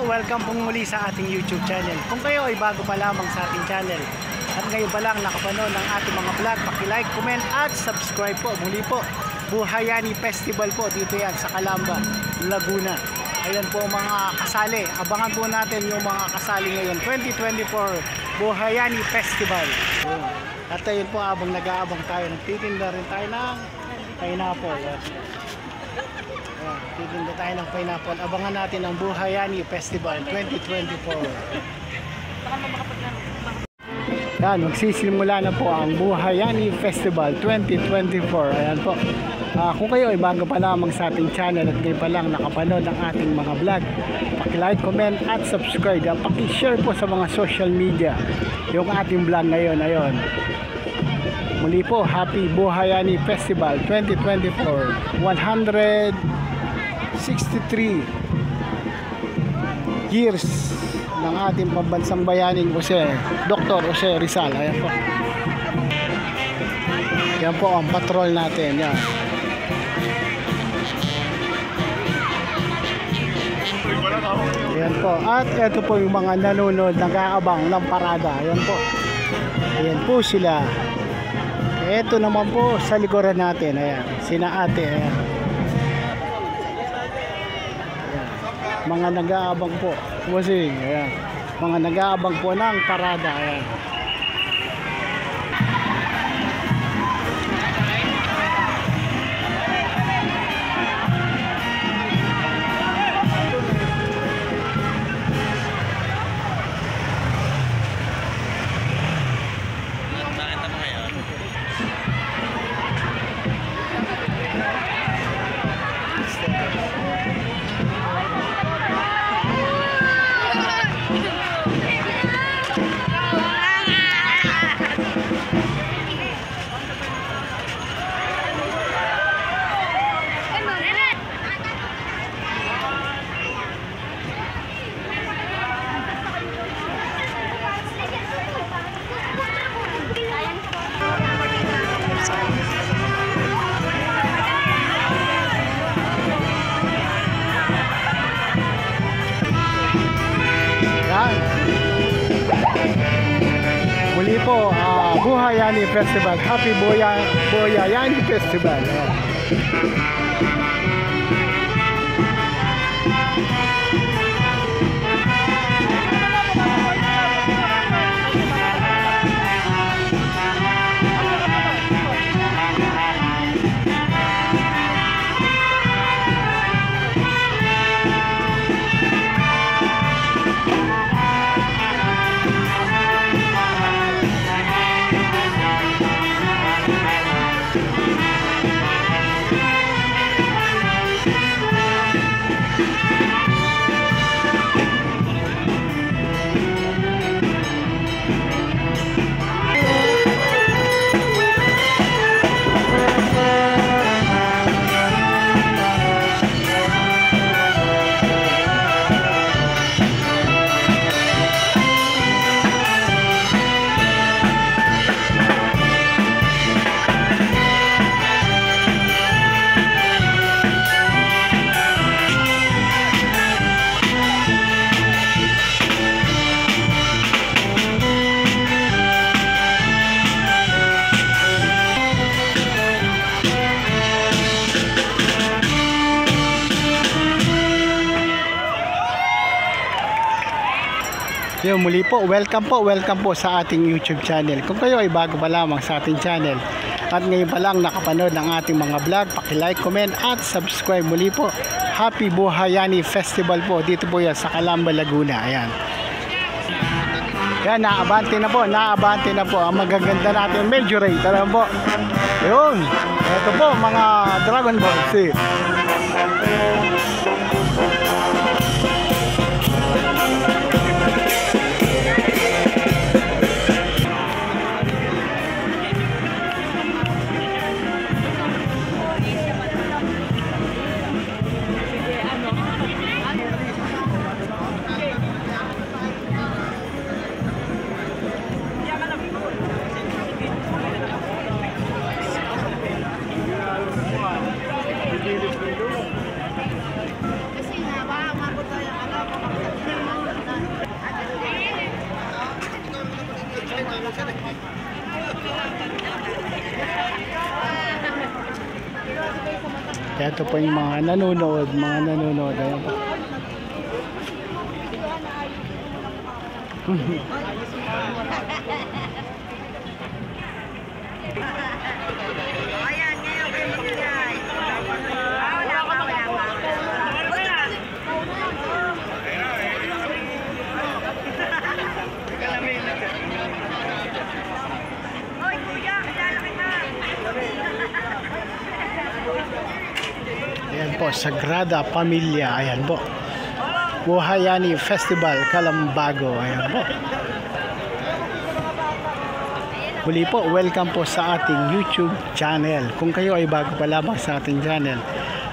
welcome pong muli sa ating YouTube channel. Kung kayo ay bago pa lamang sa ating channel at ngayon pa lang nakapanood ng ating mga vlog, paki-like, comment at subscribe po. Muli po, Buhayani Festival po, dito yan sa Calamba, Laguna. Ayan po mga kasali, abangan po natin yung mga kasali ngayon 2024 Buhayani Festival. At ayun po, abang nag-aabang tayo, nagtitinda rin tayo ng pineapple. Titinda tayo ng pineapple. Abangan natin ang Buhayani Festival 2024. Yan, magsisimula na po ang Buhayani Festival 2024. Ayan po. Kung kayo ay bago pa lamang sa ating channel at ngayon pa lang nakapanood ng ating mga vlog, paki-like, comment at subscribe. Paki-share po sa mga social media yung ating vlog ngayon. Ayun. Muli po, Happy Buhayani Festival 2024. 163 years ng ating pambansang bayaning Dr. Jose Rizal. Ayan po. Yan po ang patrol natin. Yan. Ayan po. At ito po yung mga nanonood, nag-aabang ng parada. Ayan po. Ayan po sila. Ito naman po sa likuran natin. Ayan. Sina ate. Ayan. Mga nag-aabang po. Wasing. Ayan. Mga nag-aabang po ng parada. Ayan. Muli po, Buhayani Festival. Happy Buhayani Festival. Yung muli po, welcome po sa ating YouTube channel. Kung kayo ay bago pa lamang sa ating channel at ngayon pa lang nakapanood ng ating mga vlog, paki-like, comment at subscribe. Muli po, Happy Buhayani Festival po, dito po yan sa Calamba, Laguna. Ayan. Yan, naabante na po ang magaganda natin Major Ray. Tara po. Yun, ito po mga Dragon Ball Z. Ito po yung mga nanonood. Ayan po. Ayan, ngayon kayo magbigay. Wala pa. Hoy, kuya, kilala kita. Ayan po, Sagrada Familia. Ayan po. Buhayani Festival, Kalambago. Ayan po. Muli po, welcome po sa ating YouTube channel. Kung kayo ay bago pa lamang sa ating channel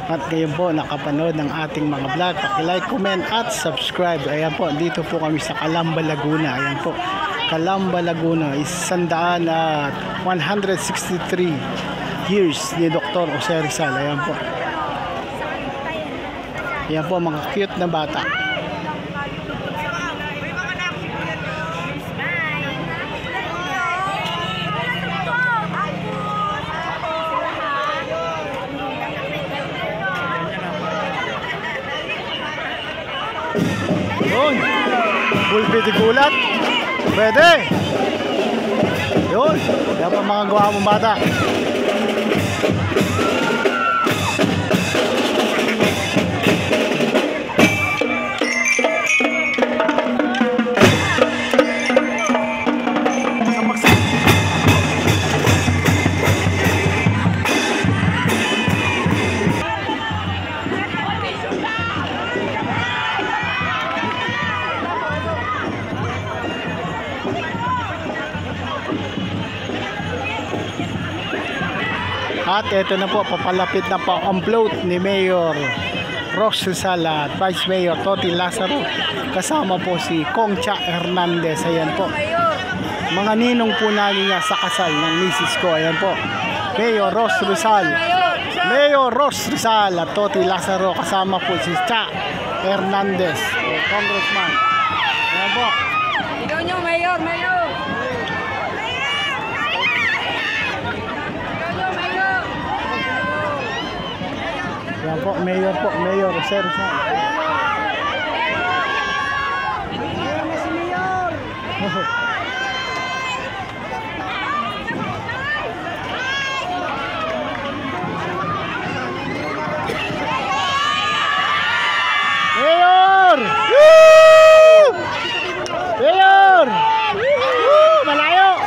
at kayo po nakapanood ng ating mga vlog, paki-like, comment at subscribe. Ayan po, dito po kami sa Calamba, Laguna. Ayan po, Calamba, Laguna is 163 years ni Dr. Jose Rizal. Ayan po. Ayan po, mga cute na bata. Yun, bulbiti gulat. Pwede. Yun, yan pa mga gawa mong bata. At ito na po, papalapit na po ang float ni Mayor Ros Rizal at Vice Mayor Toti Lazaro. Kasama po si Concha Hernandez. Ayan po. Mga ninong po namin nga sa kasal ng misis ko. Ayan po. Mayor Ros Rizal. Mayor Ros Rizal at Toti Lazaro. Kasama po si Cha Hernandez, Congressman. Ayan po. Ikaw nyo, Mayor. Yan po, Mayor Jose Rizal. Mayor! Woo! Mayor! Woo! Malayo!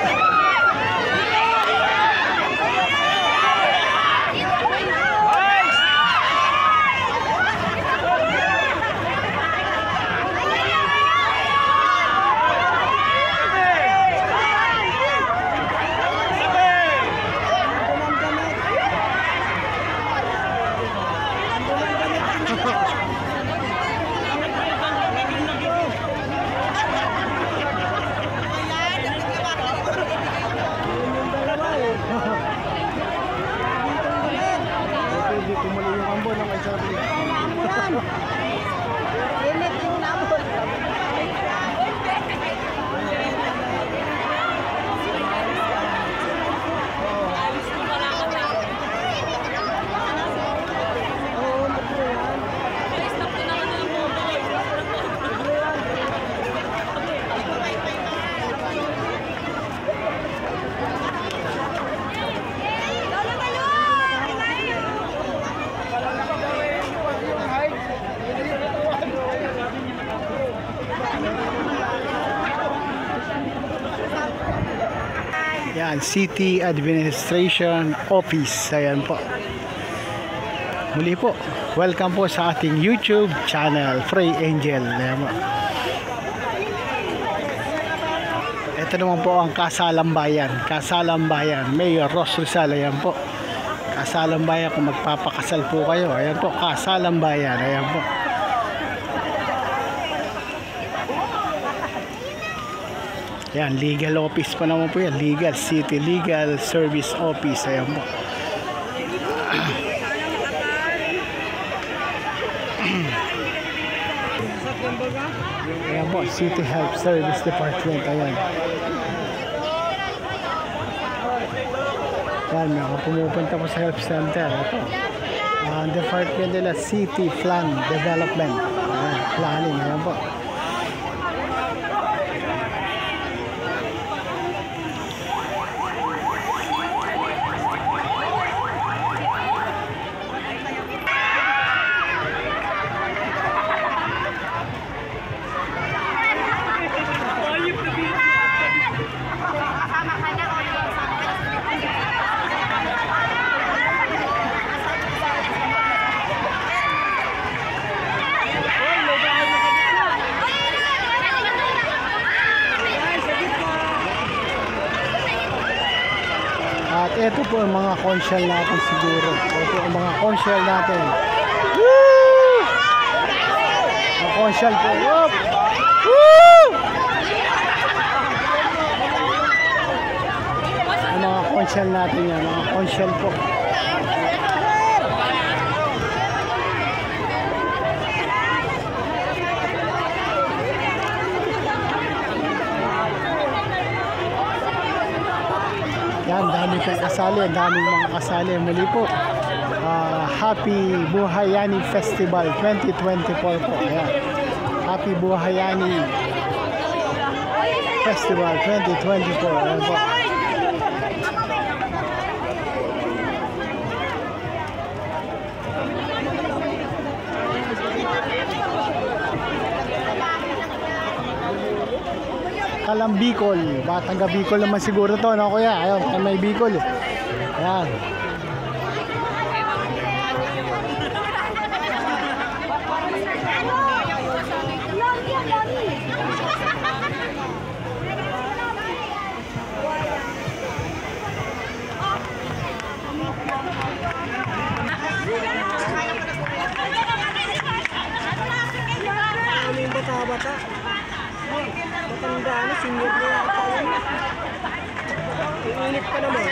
Tumuli yung ambon ng may sabi. Init yung nabot. Yan, City Administration Office. Ayan po. Muli po, welcome po sa ating YouTube channel, Frey Angel. Ayan po. Ito naman po ang Kasalambayan. Kasalambayan, Mayor Ros Rizal. Ayan po. Kasalambayan, kung magpapakasal po kayo. Ayan po, Kasalambayan. Ayan po. Yan, legal office pa naman po yan. Legal City Legal Service Office. Ayan po. Ayan po, City Health Service Department. Ayan. Yan, pumupunta po sa health center. Ito. Department nila City Plan Development. Ayan, planning. Ayan po. At ito po ang mga conchal natin siguro. Ito ang mga conchal natin. Woo! Mga conchal po. Yup! Woo! Ang mga conchal natin yan. Mga conchal po. Yan, dami pong kasali, daming mga kasali. Muli po, Happy Buhayani Festival 2024 po. Ayan. Happy Buhayani Festival 2024. Ayan po. Kalam Bicol, Batanga Bicol naman siguro to, no kuya? Ayun, may Bicol eh. Ayan. Ano yung bata-bata? Matanda na, senior na yata yun. Iinit ka naman.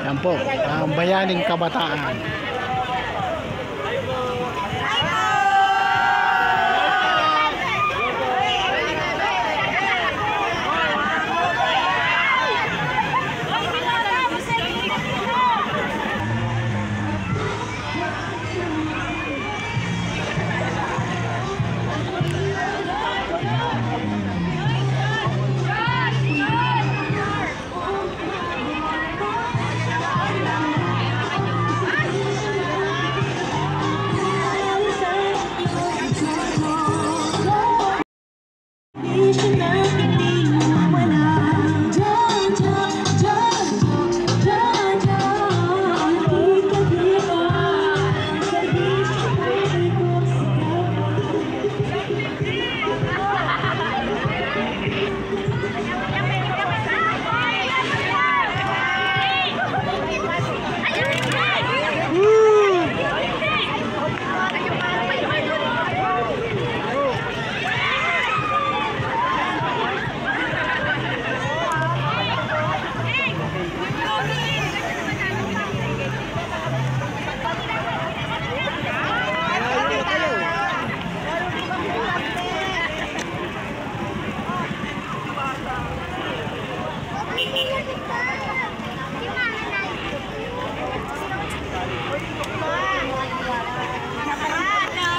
Yan po, ang Bayaning Kabataan.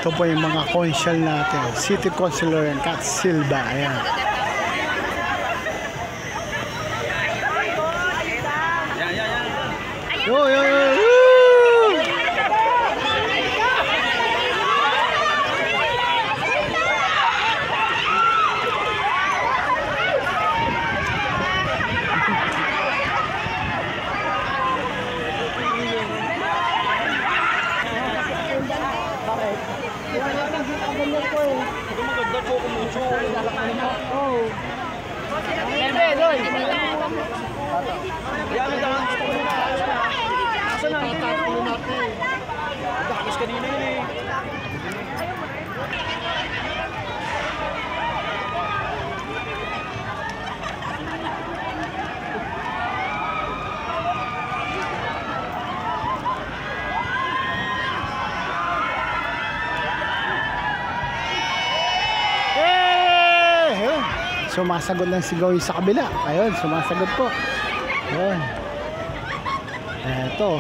Ito po yung mga consul natin. City Councilor and Kat Silva. Ayan. Yo, yo, yo. Wala nang ganyan po eh. maganda, choco mucho. Oh. Bebe, doy. Yan, ang dami gusto ko na. Asa na? Tatapulo natin. Dakas kanina yun eh. Sumasagot ng sigaw yung sa kabila. Ayun, sumasagot po. Ayun. Eto,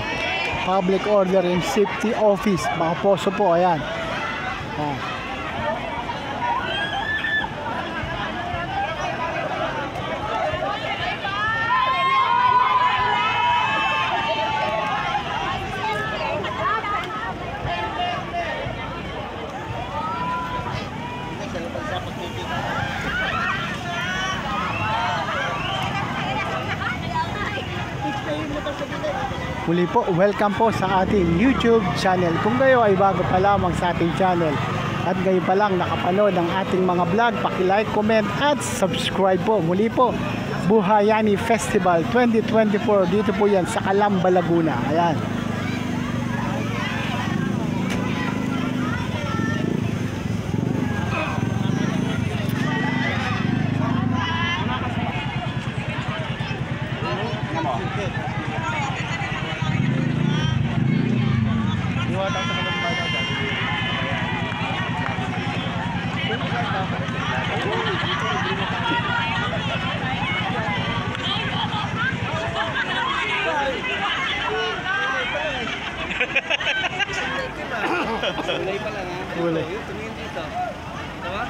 Public Order and Safety Office. Mga poso po, ayan. Ayan. Muli po, welcome po sa ating YouTube channel. Kung kayo ay bago pa lamang sa ating channel at ngayon pa lang nakapanood ng ating mga vlog, paki-like, comment at subscribe po. Muli po, Buhayani Festival 2024. Dito po yan sa Calamba, Laguna. Ayan. Kulay pala nga. Kulay. Tumingin dito. Diba?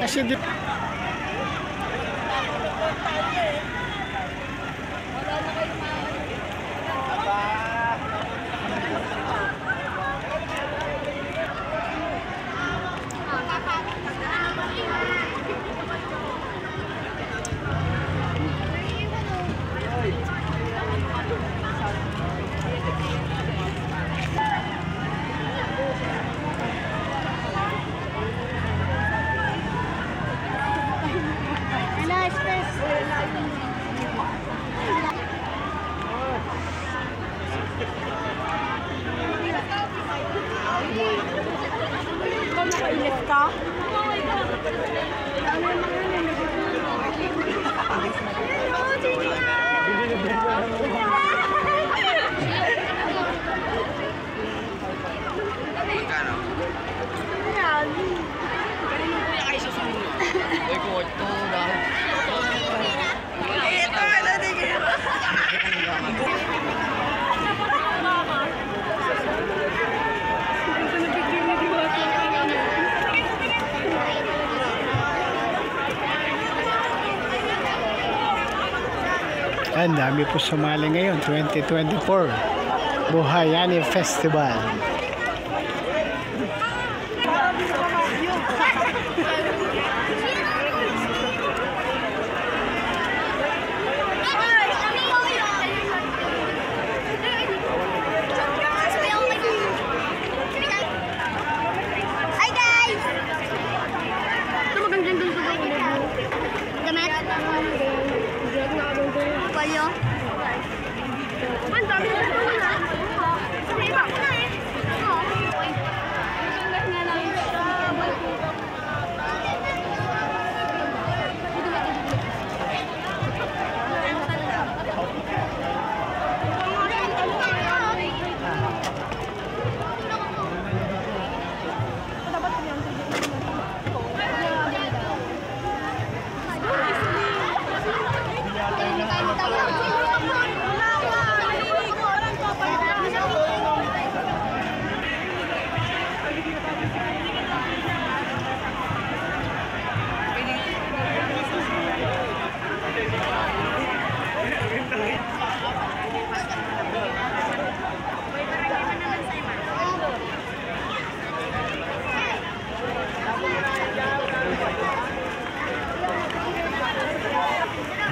Kasi di... Ang dami po sumali ngayon, 2024 Buhayani Festival.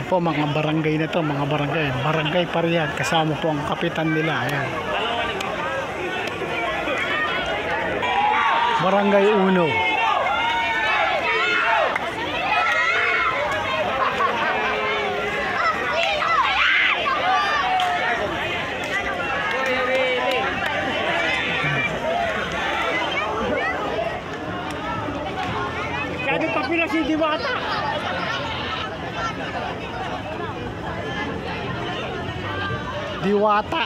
po mga barangay na to, mga barangay. Barangay Parihan, kasama po ang kapitan nila. Ayan. Barangay Uno. Kaya pa pila si Diwata. Diwata.